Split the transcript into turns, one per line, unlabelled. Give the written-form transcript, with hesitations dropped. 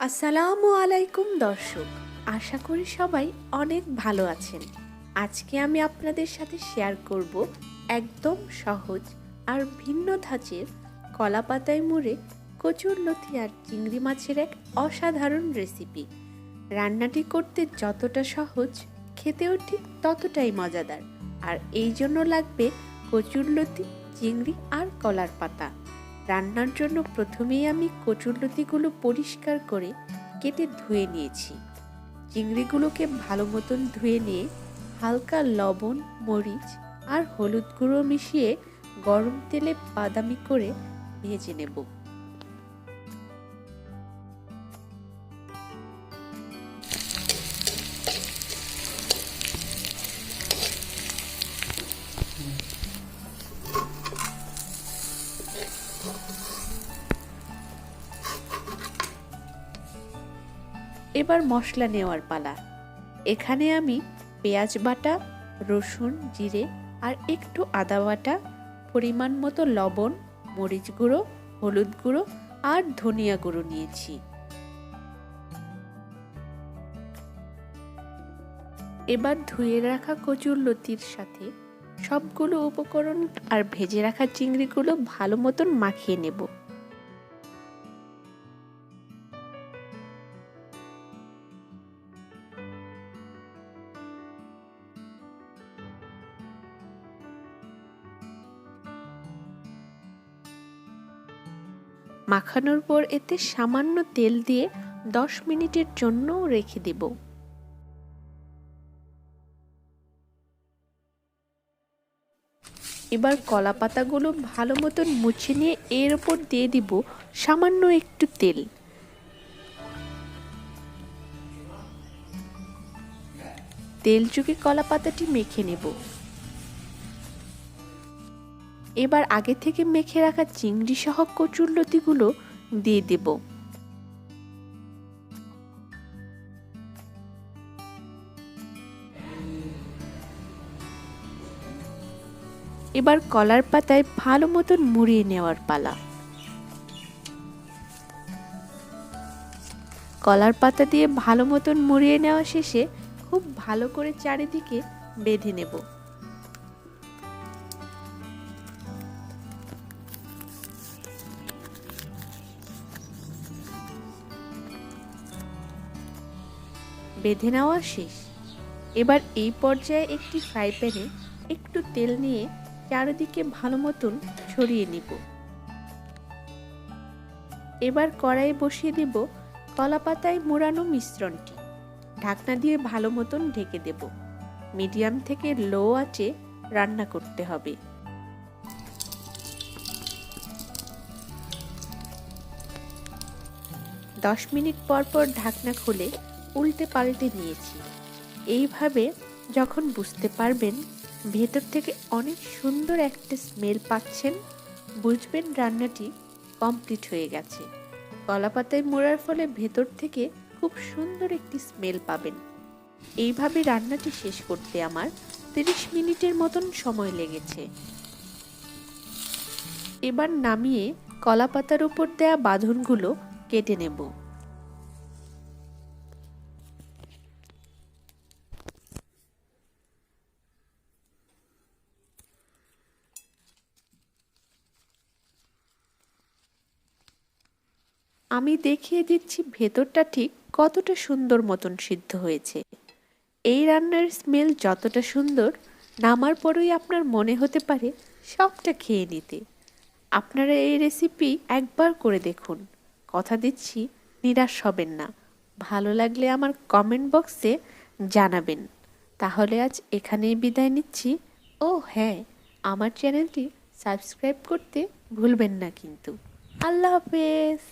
আসসালামু আলাইকুম দর্শক, আশা করি সবাই অনেক ভালো আছেন। আজকে আমি আপনাদের সাথে শেয়ার করব একদম সহজ আর ভিন্ন ধাঁচের কলা পাতায় মুড়ে কচুরলতি আর চিংড়ি মাছের এক অসাধারণ রেসিপি। রান্নাটি করতে যতটা সহজ, খেতেও ঠিক ততটাই মজাদার। আর এই জন্য লাগবে কচুরলতি, চিংড়ি আর কলার পাতা। রান্নার জন্য প্রথমেই আমি কচুরলতিগুলো পরিষ্কার করে কেটে ধুয়ে নিয়েছি। চিংড়িগুলোকে ভালো মতন ধুয়ে নিয়ে হালকা লবণ, মরিচ আর হলুদ গুঁড়ো মিশিয়ে গরম তেলে বাদামি করে ভেজে নেব। এবার মশলা নেওয়ার পালা। এখানে আমি পেঁয়াজ বাটা, রসুন, জিরে আর একটু আদা বাটা, পরিমাণ মতো লবণ, মরিচ গুঁড়ো, হলুদ গুঁড়ো আর ধনিয়া গুঁড়ো নিয়েছি। এবার ধুয়ে রাখা কচুরলতির সাথে সবগুলো উপকরণ আর ভেজে রাখা চিংড়িগুলো ভালো মতন মাখিয়ে নেব। মাখানোর পর এতে সামান্য তেল দিয়ে 10 মিনিটের জন্য রেখে দেব। এবার কলা পাতাগুলো ভালো মতন মুছে নিয়ে এর উপর দিয়ে দিব সামান্য একটু তেল। তেল চুকে কলা পাতাটি মেখে নেব। এবার আগে থেকে মেখে রাখা চিংড়ি সহ কচুরলতিগুলো দিয়ে দেব। এবার কলার পাতায় ভালো মতন মুড়িয়ে নেওয়ার পালা। কলার পাতা দিয়ে ভালো মতন মুড়িয়ে নেওয়া শেষে খুব ভালো করে চারিদিকে বেঁধে নেব। বেঁধে নেওয়া শেষ। এবার এই পর্যায়ে একটি ফ্রাই প্যানে একটু তেল নিয়ে চারিদিকে ভালো মতন ছড়িয়ে নিব। এবার কড়াই বসিয়ে দেব কলা পাতায় মোড়ানো মিশ্রণটি। ঢাকনা দিয়ে ভালো মতন ঢেকে দেব। মিডিয়াম থেকে লো আঁচে রান্না করতে হবে। দশ মিনিট পর পর ঢাকনা খুলে উল্টে পাল্টে নিয়েছি। এইভাবে যখন বুঝতে পারবেন ভেতর থেকে অনেক সুন্দর একটা স্মেল পাচ্ছেন, বুঝবেন রান্নাটি কমপ্লিট হয়ে গেছে। কলা পাতায় মোড়ার ফলে ভেতর থেকে খুব সুন্দর একটি স্মেল পাবেন। এইভাবে রান্নাটি শেষ করতে আমার 30 মিনিটের মতন সময় লেগেছে। এবার নামিয়ে কলা পাতার উপর দেয়া বাঁধনগুলো কেটে নেব। আমি দেখিয়ে দিচ্ছি ভেতরটা ঠিক কতটা সুন্দর মতন সিদ্ধ হয়েছে। এই রান্নার স্মেল যতটা সুন্দর, নামার পরেই আপনার মনে হতে পারে সবটা খেয়ে নিতে। আপনারা এই রেসিপি একবার করে দেখুন, কথা দিচ্ছি নিরাশ হবেন না। ভালো লাগলে আমার কমেন্ট বক্সে জানাবেন। তাহলে আজ এখানেই বিদায় নিচ্ছি। ও হ্যাঁ, আমার চ্যানেলটি সাবস্ক্রাইব করতে ভুলবেন না কিন্তু। আল্লাহ হাফেজ।